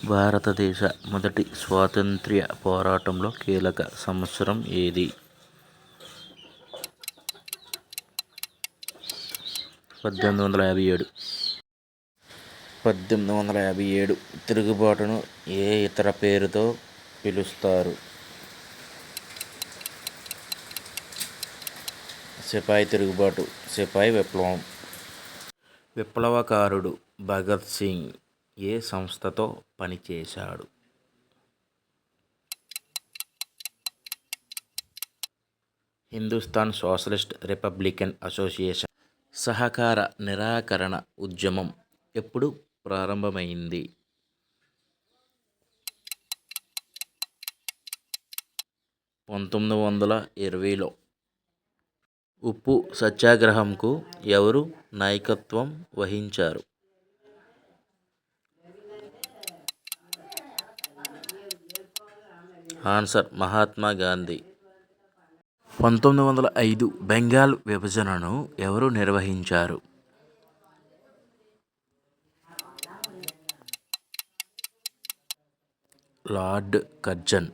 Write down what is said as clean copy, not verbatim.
భారతదేశ మొదటి స్వాతంత్ర్య పోరాటంలో కీలక సంవత్సరం ఏది? 1857. 1857 తిరుగుబాటును ఏ ఇతర పేరుతో పిలుస్తారు? సిపాయి తిరుగుబాటు, సిపాయి విప్లవం. విప్లవకారుడు భగత్ సింగ్ ఏ సంస్థతో పనిచేశాడు? Hindustan socialist Republican association. సహకార నిరాకరణ ఉద్యమం ఎప్పుడు ప్రారంభమైంది? 1920లో. ఉప్పు సత్యాగ్రహంకు ఎవరు నాయకత్వం వహించారు? ఆన్సర్ మహాత్మా గాంధీ. 1905 బెంగాల్ విభజనను ఎవరు నిర్వహించారు? Lord Curzon.